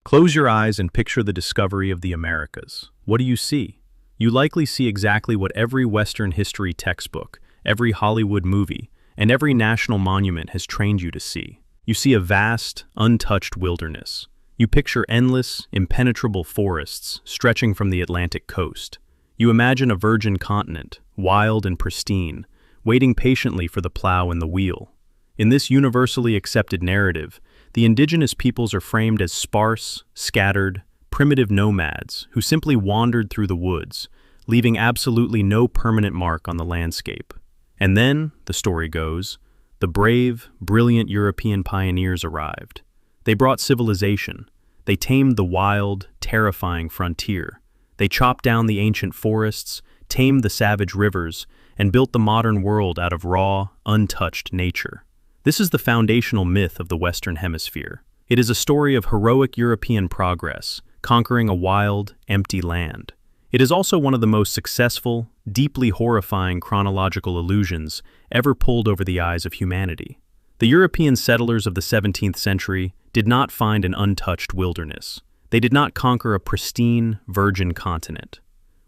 Close your eyes and picture the discovery of the Americas. What do you see? You likely see exactly what every Western history textbook, every Hollywood movie, and every national monument has trained you to see. You see a vast, untouched wilderness. You picture endless, impenetrable forests stretching from the Atlantic coast. You imagine a virgin continent, wild and pristine, waiting patiently for the plow and the wheel. In this universally accepted narrative, the indigenous peoples are framed as sparse, scattered, primitive nomads who simply wandered through the woods, leaving absolutely no permanent mark on the landscape. And then, the story goes, the brave, brilliant European pioneers arrived. They brought civilization. They tamed the wild, terrifying frontier. They chopped down the ancient forests, tamed the savage rivers, and built the modern world out of raw, untouched nature. This is the foundational myth of the Western Hemisphere. It is a story of heroic European progress, conquering a wild, empty land. It is also one of the most successful, deeply horrifying chronological illusions ever pulled over the eyes of humanity. The European settlers of the 17th century did not find an untouched wilderness. They did not conquer a pristine, virgin continent.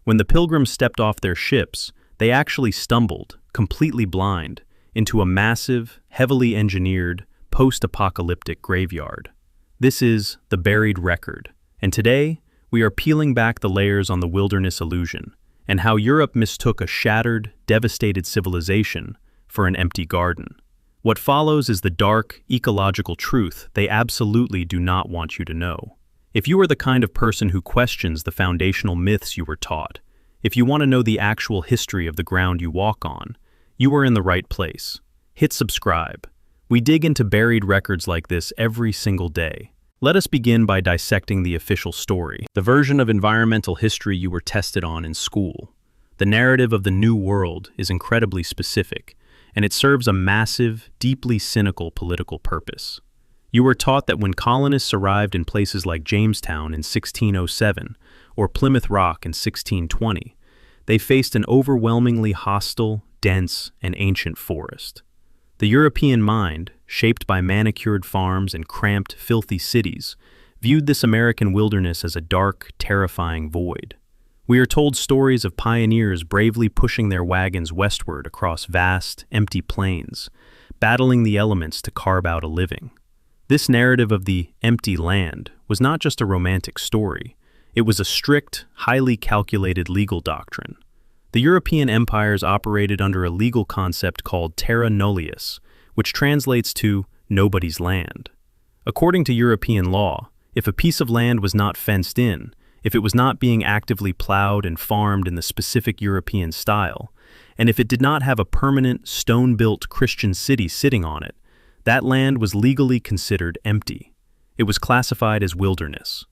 When the pilgrims stepped off their ships, they actually stumbled, completely blind, into a massive, heavily engineered, post-apocalyptic graveyard. This is the buried record, and today, we are peeling back the layers on the wilderness illusion and how Europe mistook a shattered, devastated civilization for an empty garden. What follows is the dark, ecological truth they absolutely do not want you to know. If you are the kind of person who questions the foundational myths you were taught, if you want to know the actual history of the ground you walk on, you are in the right place. Hit subscribe. We dig into buried records like this every single day. Let us begin by dissecting the official story, the version of environmental history you were tested on in school. The narrative of the New World is incredibly specific, and it serves a massive, deeply cynical political purpose. You were taught that when colonists arrived in places like Jamestown in 1607 or Plymouth Rock in 1620, they faced an overwhelmingly hostile, dense, and ancient forest. The European mind, shaped by manicured farms and cramped, filthy cities, viewed this American wilderness as a dark, terrifying void. We are told stories of pioneers bravely pushing their wagons westward across vast, empty plains, battling the elements to carve out a living. This narrative of the empty land was not just a romantic story, it was a strict, highly calculated legal doctrine. The European empires operated under a legal concept called Terra Nullius, which translates to nobody's land. According to European law, if a piece of land was not fenced in, if it was not being actively plowed and farmed in the specific European style, and if it did not have a permanent, stone-built Christian city sitting on it, that land was legally considered empty. It was classified as wilderness.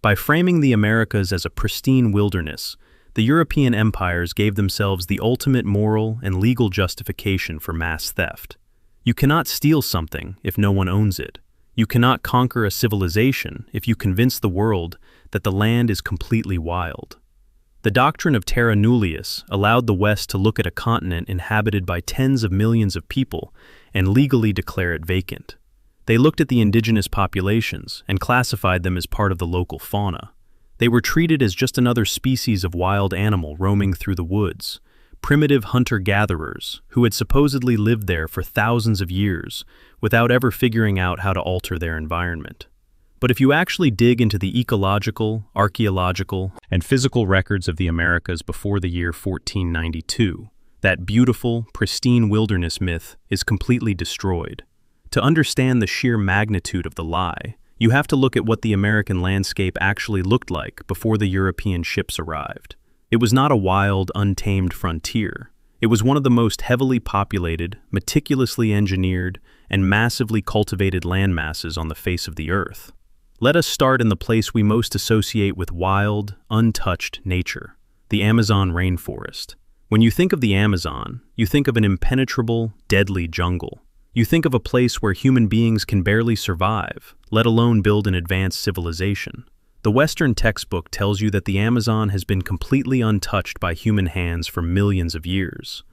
By framing the Americas as a pristine wilderness, the European empires gave themselves the ultimate moral and legal justification for mass theft. You cannot steal something if no one owns it. You cannot conquer a civilization if you convince the world that the land is completely wild. The doctrine of terra nullius allowed the West to look at a continent inhabited by tens of millions of people and legally declare it vacant. They looked at the indigenous populations and classified them as part of the local fauna. They were treated as just another species of wild animal roaming through the woods, primitive hunter-gatherers who had supposedly lived there for thousands of years without ever figuring out how to alter their environment. But if you actually dig into the ecological, archaeological, and physical records of the Americas before the year 1492, that beautiful, pristine wilderness myth is completely destroyed. To understand the sheer magnitude of the lie, you have to look at what the American landscape actually looked like before the European ships arrived. It was not a wild, untamed frontier. It was one of the most heavily populated, meticulously engineered, and massively cultivated landmasses on the face of the earth. Let us start in the place we most associate with wild, untouched nature, the Amazon rainforest. When you think of the Amazon, you think of an impenetrable, deadly jungle. You think of a place where human beings can barely survive, let alone build an advanced civilization. The Western textbook tells you that the Amazon has been completely untouched by human hands for millions of years.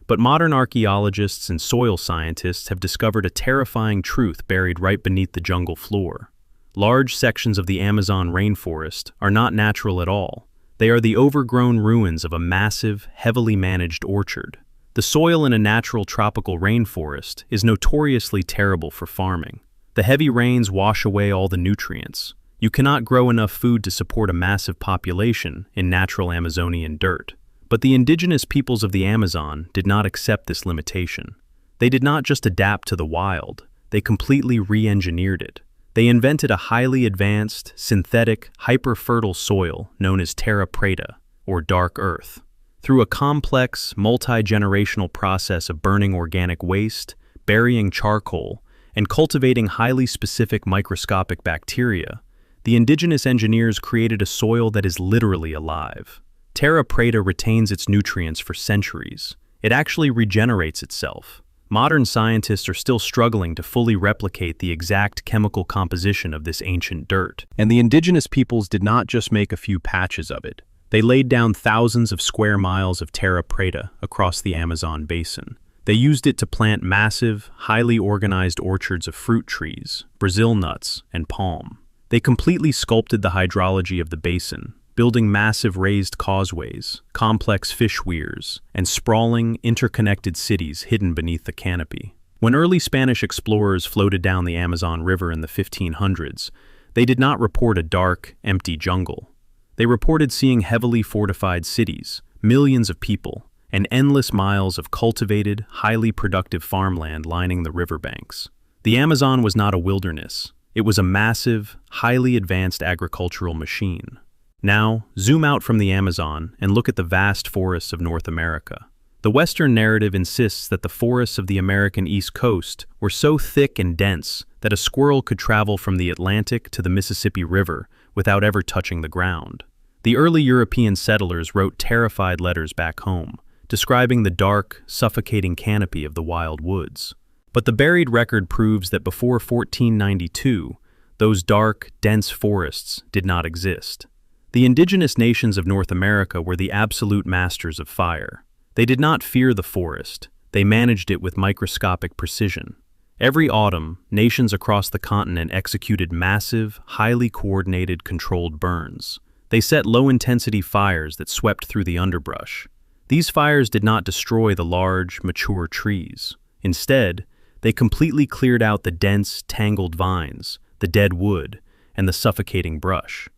But modern archaeologists and soil scientists have discovered a terrifying truth buried right beneath the jungle floor. Large sections of the Amazon rainforest are not natural at all. They are the overgrown ruins of a massive, heavily managed orchard. The soil in a natural tropical rainforest is notoriously terrible for farming. The heavy rains wash away all the nutrients. You cannot grow enough food to support a massive population in natural Amazonian dirt. But the indigenous peoples of the Amazon did not accept this limitation. They did not just adapt to the wild, they completely re-engineered it. They invented a highly advanced, synthetic, hyper-fertile soil known as Terra Preta, or dark earth. Through a complex, multi-generational process of burning organic waste, burying charcoal, and cultivating highly specific microscopic bacteria, the indigenous engineers created a soil that is literally alive. Terra Preta retains its nutrients for centuries. It actually regenerates itself. Modern scientists are still struggling to fully replicate the exact chemical composition of this ancient dirt. And the indigenous peoples did not just make a few patches of it. They laid down thousands of square miles of Terra Preta across the Amazon basin. They used it to plant massive, highly organized orchards of fruit trees, Brazil nuts, and palm. They completely sculpted the hydrology of the basin, building massive raised causeways, complex fish weirs, and sprawling, interconnected cities hidden beneath the canopy. When early Spanish explorers floated down the Amazon River in the 1500s, they did not report a dark, empty jungle. They reported seeing heavily fortified cities, millions of people, and endless miles of cultivated, highly productive farmland lining the riverbanks. The Amazon was not a wilderness. It was a massive, highly advanced agricultural machine. Now, zoom out from the Amazon and look at the vast forests of North America. The Western narrative insists that the forests of the American East Coast were so thick and dense that a squirrel could travel from the Atlantic to the Mississippi River without ever touching the ground. The early European settlers wrote terrified letters back home, describing the dark, suffocating canopy of the wild woods. But the buried record proves that before 1492, those dark, dense forests did not exist. The indigenous nations of North America were the absolute masters of fire. They did not fear the forest, they managed it with microscopic precision. Every autumn, nations across the continent executed massive, highly coordinated, controlled burns. They set low-intensity fires that swept through the underbrush. These fires did not destroy the large, mature trees. Instead, they completely cleared out the dense, tangled vines, the dead wood, and the suffocating brush.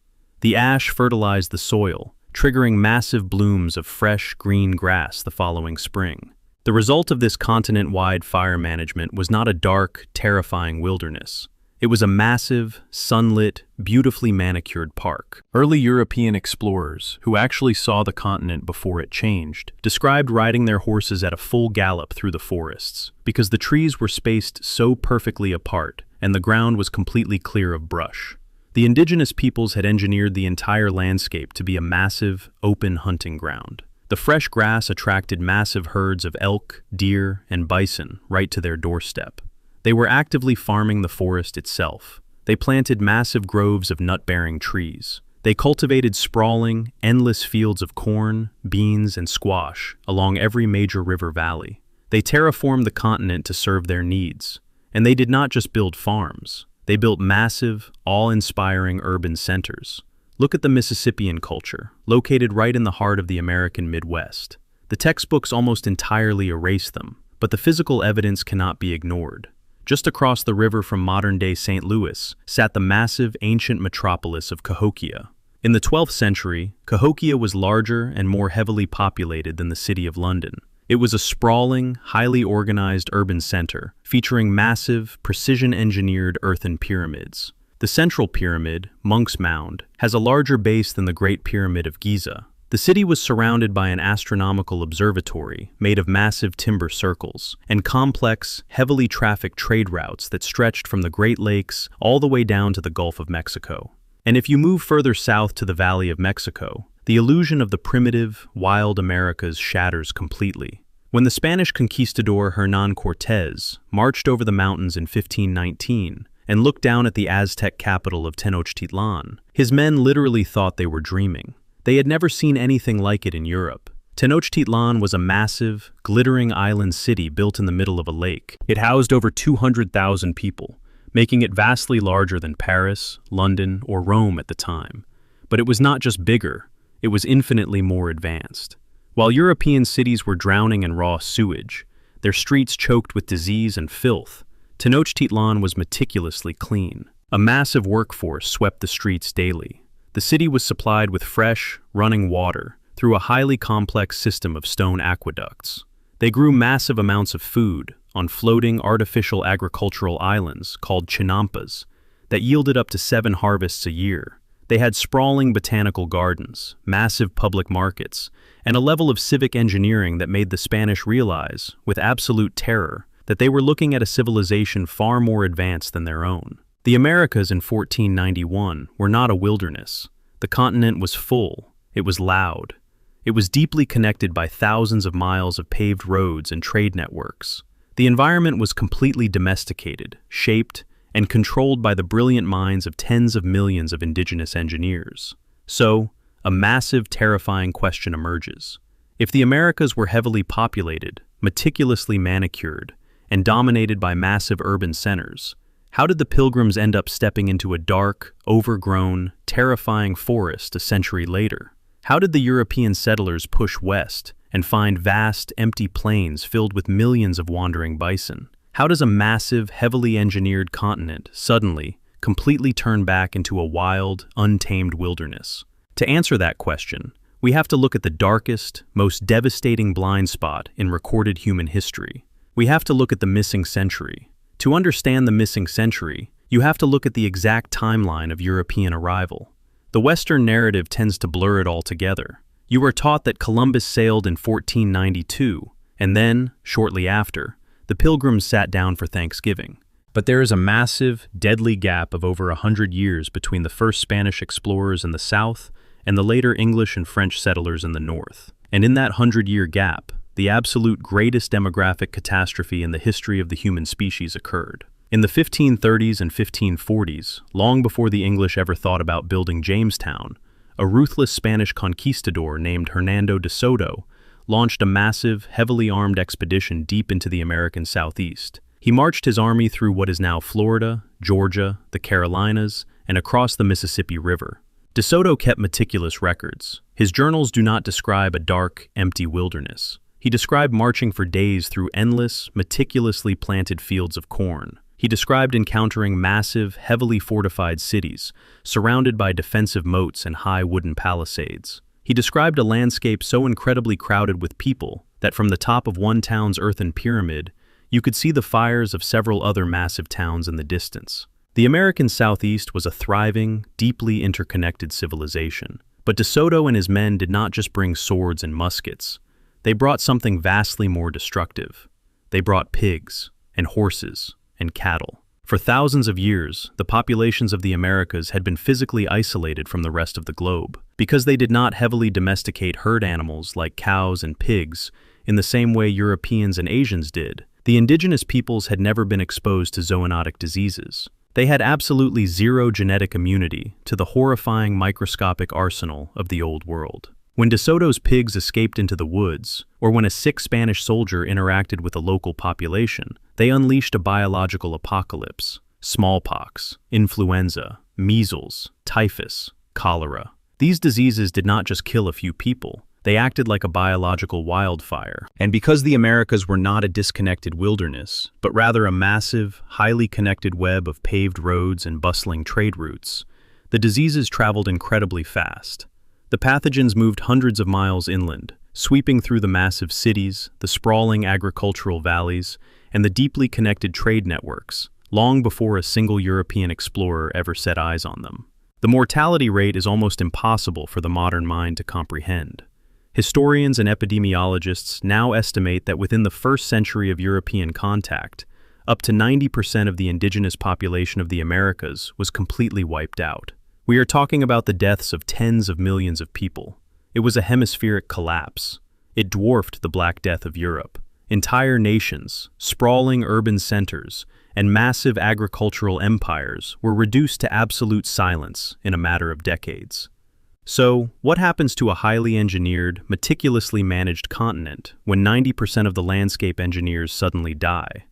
The ash fertilized the soil, triggering massive blooms of fresh, green grass the following spring. The result of this continent-wide fire management was not a dark, terrifying wilderness. It was a massive, sunlit, beautifully manicured park. Early European explorers, who actually saw the continent before it changed, described riding their horses at a full gallop through the forests, because the trees were spaced so perfectly apart and the ground was completely clear of brush. The indigenous peoples had engineered the entire landscape to be a massive, open hunting ground. The fresh grass attracted massive herds of elk, deer, and bison right to their doorstep. They were actively farming the forest itself. They planted massive groves of nut-bearing trees. They cultivated sprawling, endless fields of corn, beans, and squash along every major river valley. They terraformed the continent to serve their needs. And they did not just build farms. They built massive, awe-inspiring urban centers. Look at the Mississippian culture, located right in the heart of the American Midwest. The textbooks almost entirely erase them, but the physical evidence cannot be ignored. Just across the river from modern-day St. Louis sat the massive, ancient metropolis of Cahokia. In the 12th century, Cahokia was larger and more heavily populated than the city of London. It was a sprawling, highly organized urban center, featuring massive, precision-engineered earthen pyramids. The central pyramid, Monk's Mound, has a larger base than the Great Pyramid of Giza. The city was surrounded by an astronomical observatory made of massive timber circles and complex, heavily trafficked trade routes that stretched from the Great Lakes all the way down to the Gulf of Mexico. And if you move further south to the Valley of Mexico, the illusion of the primitive, wild Americas shatters completely. When the Spanish conquistador Hernán Cortés marched over the mountains in 1519 and looked down at the Aztec capital of Tenochtitlan, his men literally thought they were dreaming. They had never seen anything like it in Europe. Tenochtitlan was a massive, glittering island city built in the middle of a lake. It housed over 200,000 people, making it vastly larger than Paris, London, or Rome at the time. But it was not just bigger, it was infinitely more advanced. While European cities were drowning in raw sewage, their streets choked with disease and filth, Tenochtitlan was meticulously clean. A massive workforce swept the streets daily. The city was supplied with fresh, running water through a highly complex system of stone aqueducts. They grew massive amounts of food on floating artificial agricultural islands called chinampas that yielded up to 7 harvests a year. They had sprawling botanical gardens, massive public markets, and a level of civic engineering that made the Spanish realize, with absolute terror, that they were looking at a civilization far more advanced than their own. The Americas in 1491 were not a wilderness. The continent was full. It was loud. It was deeply connected by thousands of miles of paved roads and trade networks. The environment was completely domesticated, shaped, and controlled by the brilliant minds of tens of millions of indigenous engineers. So, a massive, terrifying question emerges. If the Americas were heavily populated, meticulously manicured, and dominated by massive urban centers, how did the Pilgrims end up stepping into a dark, overgrown, terrifying forest a century later? How did the European settlers push west and find vast, empty plains filled with millions of wandering bison? How does a massive, heavily engineered continent suddenly, completely turn back into a wild, untamed wilderness? To answer that question, we have to look at the darkest, most devastating blind spot in recorded human history. We have to look at the missing century. To understand the missing century, you have to look at the exact timeline of European arrival. The Western narrative tends to blur it all together. You are taught that Columbus sailed in 1492, and then, shortly after, the Pilgrims sat down for Thanksgiving. But there is a massive, deadly gap of over 100 years between the first Spanish explorers in the south and the later English and French settlers in the north. And in that 100-year gap, the absolute greatest demographic catastrophe in the history of the human species occurred. In the 1530s and 1540s, long before the English ever thought about building Jamestown, a ruthless Spanish conquistador named Hernando de Soto launched a massive, heavily armed expedition deep into the American southeast. He marched his army through what is now Florida, Georgia, the Carolinas, and across the Mississippi River. De Soto kept meticulous records. His journals do not describe a dark, empty wilderness. He described marching for days through endless, meticulously planted fields of corn. He described encountering massive, heavily fortified cities, surrounded by defensive moats and high wooden palisades. He described a landscape so incredibly crowded with people that from the top of one town's earthen pyramid, you could see the fires of several other massive towns in the distance. The American Southeast was a thriving, deeply interconnected civilization. But De Soto and his men did not just bring swords and muskets. They brought something vastly more destructive. They brought pigs and horses and cattle. For thousands of years, the populations of the Americas had been physically isolated from the rest of the globe. Because they did not heavily domesticate herd animals like cows and pigs in the same way Europeans and Asians did, the indigenous peoples had never been exposed to zoonotic diseases. They had absolutely zero genetic immunity to the horrifying microscopic arsenal of the Old World. When De Soto's pigs escaped into the woods, or when a sick Spanish soldier interacted with a local population, they unleashed a biological apocalypse. Smallpox, influenza, measles, typhus, cholera. These diseases did not just kill a few people, they acted like a biological wildfire. And because the Americas were not a disconnected wilderness, but rather a massive, highly connected web of paved roads and bustling trade routes, the diseases traveled incredibly fast. The pathogens moved hundreds of miles inland, sweeping through the massive cities, the sprawling agricultural valleys, and the deeply connected trade networks, long before a single European explorer ever set eyes on them. The mortality rate is almost impossible for the modern mind to comprehend. Historians and epidemiologists now estimate that within the first century of European contact, up to 90% of the indigenous population of the Americas was completely wiped out. We are talking about the deaths of tens of millions of people. It was a hemispheric collapse. It dwarfed the Black Death of Europe. Entire nations, sprawling urban centers, and massive agricultural empires were reduced to absolute silence in a matter of decades. So, what happens to a highly engineered, meticulously managed continent when 90% of the landscape engineers suddenly die?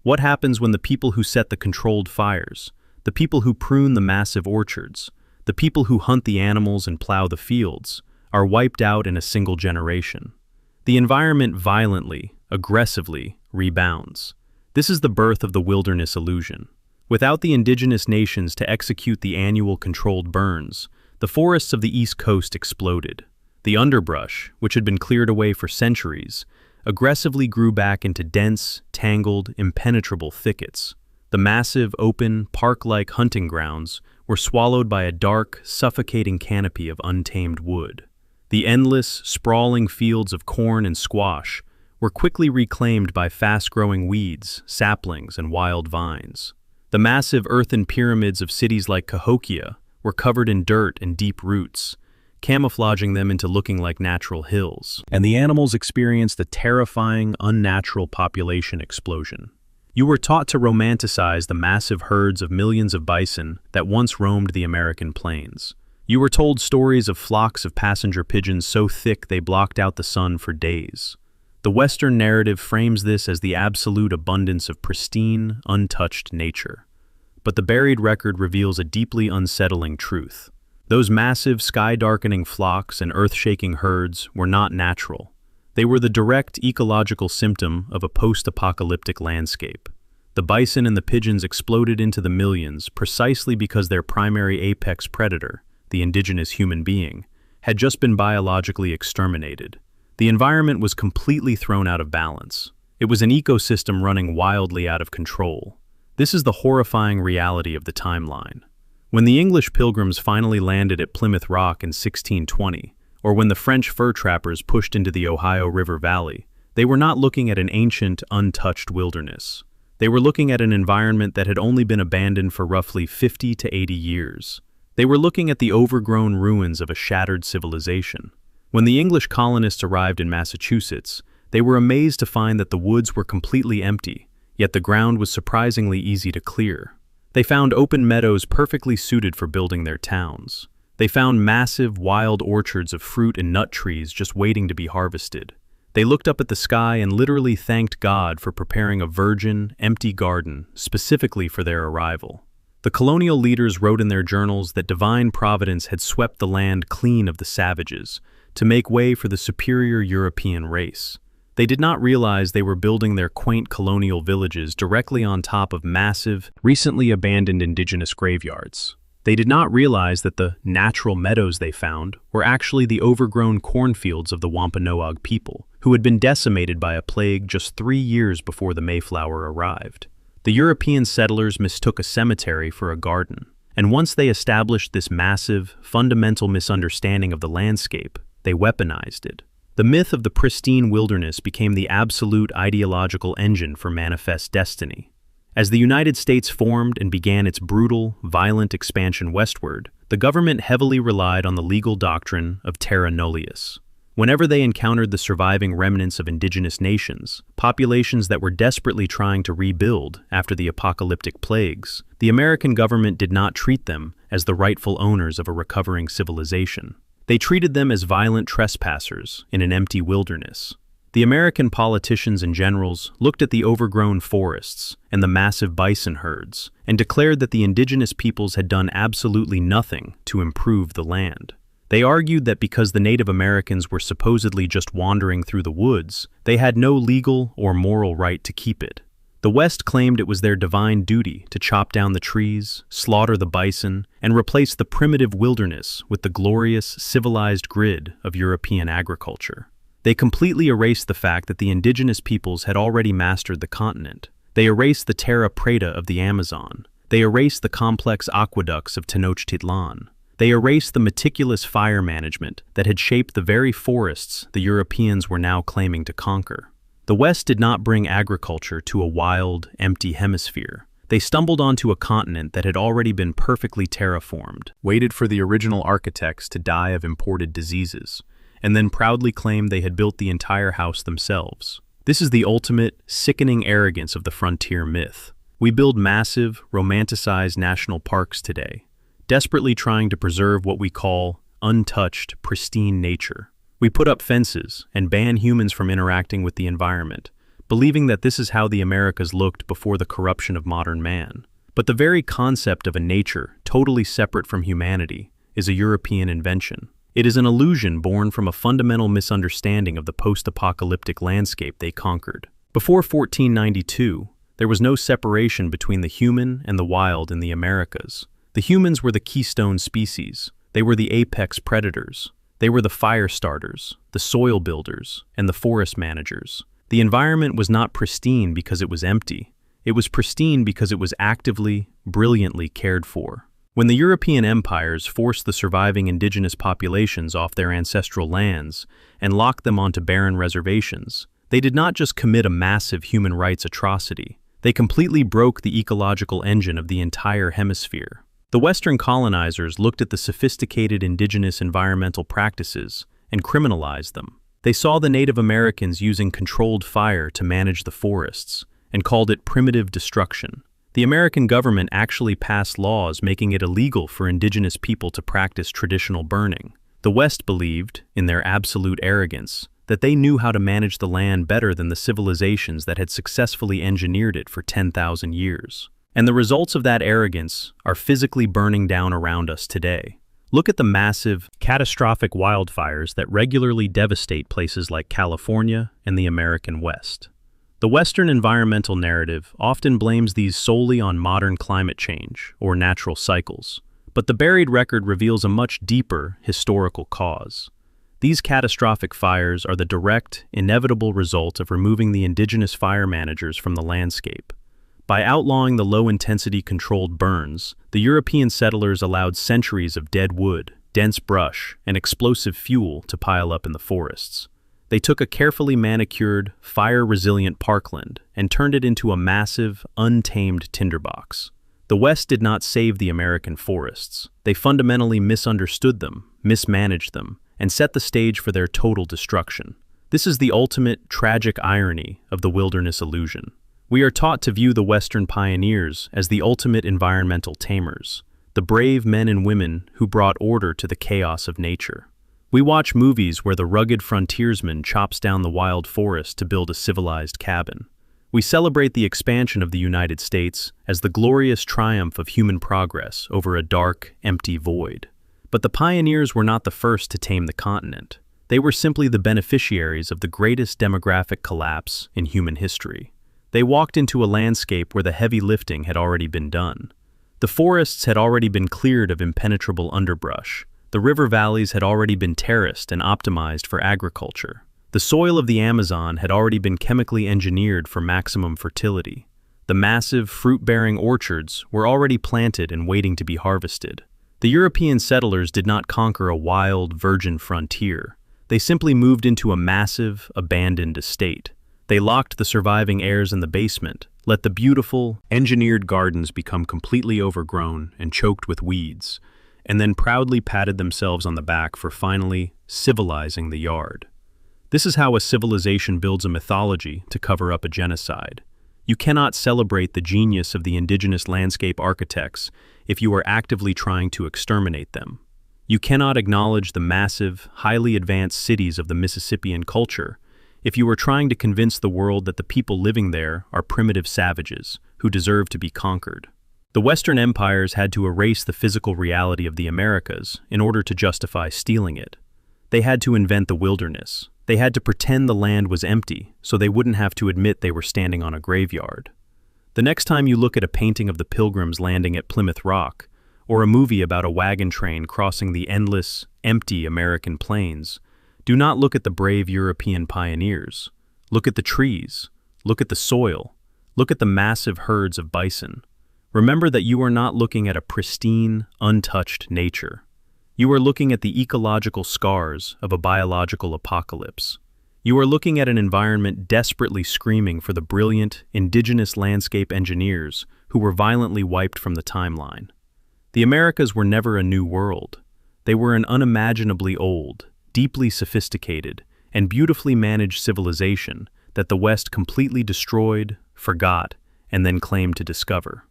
What happens when the people who set the controlled fires, the people who prune the massive orchards, the people who hunt the animals and plow the fields, are wiped out in a single generation? The environment violently, aggressively rebounds. This is the birth of the wilderness illusion. Without the indigenous nations to execute the annual controlled burns, the forests of the East Coast exploded. The underbrush, which had been cleared away for centuries, aggressively grew back into dense, tangled, impenetrable thickets. The massive, open, park-like hunting grounds were swallowed by a dark, suffocating canopy of untamed wood. The endless, sprawling fields of corn and squash were quickly reclaimed by fast-growing weeds, saplings, and wild vines. The massive earthen pyramids of cities like Cahokia were covered in dirt and deep roots, camouflaging them into looking like natural hills. And the animals experienced a terrifying, unnatural population explosion. You were taught to romanticize the massive herds of millions of bison that once roamed the American plains. You were told stories of flocks of passenger pigeons so thick they blocked out the sun for days. The Western narrative frames this as the absolute abundance of pristine, untouched nature. But the buried record reveals a deeply unsettling truth. Those massive, sky-darkening flocks and earth-shaking herds were not natural. They were the direct ecological symptom of a post-apocalyptic landscape. The bison and the pigeons exploded into the millions precisely because their primary apex predator, the indigenous human being, had just been biologically exterminated. The environment was completely thrown out of balance. It was an ecosystem running wildly out of control. This is the horrifying reality of the timeline. When the English pilgrims finally landed at Plymouth Rock in 1620, or when the French fur trappers pushed into the Ohio River Valley, they were not looking at an ancient, untouched wilderness. They were looking at an environment that had only been abandoned for roughly 50 to 80 years. They were looking at the overgrown ruins of a shattered civilization. When the English colonists arrived in Massachusetts, they were amazed to find that the woods were completely empty, yet the ground was surprisingly easy to clear. They found open meadows perfectly suited for building their towns. They found massive, wild orchards of fruit and nut trees just waiting to be harvested. They looked up at the sky and literally thanked God for preparing a virgin, empty garden specifically for their arrival. The colonial leaders wrote in their journals that divine providence had swept the land clean of the savages to make way for the superior European race. They did not realize they were building their quaint colonial villages directly on top of massive, recently abandoned indigenous graveyards. They did not realize that the natural meadows they found were actually the overgrown cornfields of the Wampanoag people, who had been decimated by a plague just 3 years before the Mayflower arrived. The European settlers mistook a cemetery for a garden, and once they established this massive, fundamental misunderstanding of the landscape, they weaponized it. The myth of the pristine wilderness became the absolute ideological engine for manifest destiny. As the United States formed and began its brutal, violent expansion westward, the government heavily relied on the legal doctrine of Terra Nullius. Whenever they encountered the surviving remnants of indigenous nations, populations that were desperately trying to rebuild after the apocalyptic plagues, the American government did not treat them as the rightful owners of a recovering civilization. They treated them as violent trespassers in an empty wilderness. The American politicians and generals looked at the overgrown forests and the massive bison herds and declared that the indigenous peoples had done absolutely nothing to improve the land. They argued that because the Native Americans were supposedly just wandering through the woods, they had no legal or moral right to keep it. The West claimed it was their divine duty to chop down the trees, slaughter the bison, and replace the primitive wilderness with the glorious, civilized grid of European agriculture. They completely erased the fact that the indigenous peoples had already mastered the continent. They erased the Terra Preta of the Amazon. They erased the complex aqueducts of Tenochtitlan. They erased the meticulous fire management that had shaped the very forests the Europeans were now claiming to conquer. The West did not bring agriculture to a wild, empty hemisphere. They stumbled onto a continent that had already been perfectly terraformed, waited for the original architects to die of imported diseases, and then proudly claimed they had built the entire house themselves. This is the ultimate, sickening arrogance of the frontier myth. We build massive, romanticized national parks today, desperately trying to preserve what we call untouched, pristine nature. We put up fences and ban humans from interacting with the environment, believing that this is how the Americas looked before the corruption of modern man. But the very concept of a nature totally separate from humanity is a European invention. It is an illusion born from a fundamental misunderstanding of the post-apocalyptic landscape they conquered. Before 1492, there was no separation between the human and the wild in the Americas. The humans were the keystone species. They were the apex predators. They were the fire starters, the soil builders, and the forest managers. The environment was not pristine because it was empty. It was pristine because it was actively, brilliantly cared for. When the European empires forced the surviving indigenous populations off their ancestral lands and locked them onto barren reservations, they did not just commit a massive human rights atrocity. They completely broke the ecological engine of the entire hemisphere. The Western colonizers looked at the sophisticated indigenous environmental practices and criminalized them. They saw the Native Americans using controlled fire to manage the forests and called it primitive destruction. The American government actually passed laws making it illegal for indigenous people to practice traditional burning. The West believed, in their absolute arrogance, that they knew how to manage the land better than the civilizations that had successfully engineered it for 10,000 years. And the results of that arrogance are physically burning down around us today. Look at the massive, catastrophic wildfires that regularly devastate places like California and the American West. The Western environmental narrative often blames these solely on modern climate change or natural cycles, but the buried record reveals a much deeper historical cause. These catastrophic fires are the direct, inevitable result of removing the indigenous fire managers from the landscape. By outlawing the low-intensity controlled burns, the European settlers allowed centuries of dead wood, dense brush, and explosive fuel to pile up in the forests. They took a carefully manicured, fire-resilient parkland and turned it into a massive, untamed tinderbox. The West did not save the American forests. They fundamentally misunderstood them, mismanaged them, and set the stage for their total destruction. This is the ultimate, tragic irony of the wilderness illusion. We are taught to view the Western pioneers as the ultimate environmental tamers, the brave men and women who brought order to the chaos of nature. We watch movies where the rugged frontiersman chops down the wild forest to build a civilized cabin. We celebrate the expansion of the United States as the glorious triumph of human progress over a dark, empty void. But the pioneers were not the first to tame the continent. They were simply the beneficiaries of the greatest demographic collapse in human history. They walked into a landscape where the heavy lifting had already been done. The forests had already been cleared of impenetrable underbrush. The river valleys had already been terraced and optimized for agriculture. The soil of the Amazon had already been chemically engineered for maximum fertility. The massive, fruit-bearing orchards were already planted and waiting to be harvested. The European settlers did not conquer a wild, virgin frontier. They simply moved into a massive, abandoned estate. They locked the surviving heirs in the basement, let the beautiful, engineered gardens become completely overgrown and choked with weeds, and then proudly patted themselves on the back for finally civilizing the yard. This is how a civilization builds a mythology to cover up a genocide. You cannot celebrate the genius of the indigenous landscape architects if you are actively trying to exterminate them. You cannot acknowledge the massive, highly advanced cities of the Mississippian culture if you are trying to convince the world that the people living there are primitive savages who deserve to be conquered. The Western empires had to erase the physical reality of the Americas in order to justify stealing it. They had to invent the wilderness. They had to pretend the land was empty so they wouldn't have to admit they were standing on a graveyard. The next time you look at a painting of the Pilgrims landing at Plymouth Rock, or a movie about a wagon train crossing the endless, empty American plains, do not look at the brave European pioneers. Look at the trees. Look at the soil. Look at the massive herds of bison. Remember that you are not looking at a pristine, untouched nature. You are looking at the ecological scars of a biological apocalypse. You are looking at an environment desperately screaming for the brilliant, indigenous landscape engineers who were violently wiped from the timeline. The Americas were never a new world. They were an unimaginably old, deeply sophisticated, and beautifully managed civilization that the West completely destroyed, forgot, and then claimed to discover.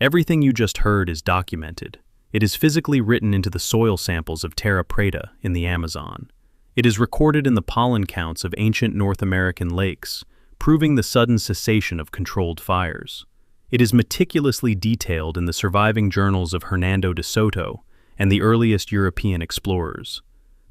Everything you just heard is documented. It is physically written into the soil samples of Terra Preta in the Amazon. It is recorded in the pollen counts of ancient North American lakes, proving the sudden cessation of controlled fires. It is meticulously detailed in the surviving journals of Hernando de Soto and the earliest European explorers.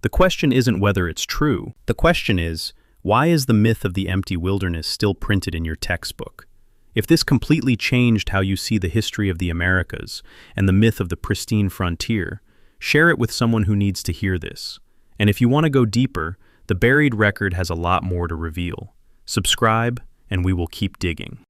The question isn't whether it's true. The question is, why is the myth of the empty wilderness still printed in your textbook? If this completely changed how you see the history of the Americas and the myth of the pristine frontier, share it with someone who needs to hear this. And if you want to go deeper, the buried record has a lot more to reveal. Subscribe, and we will keep digging.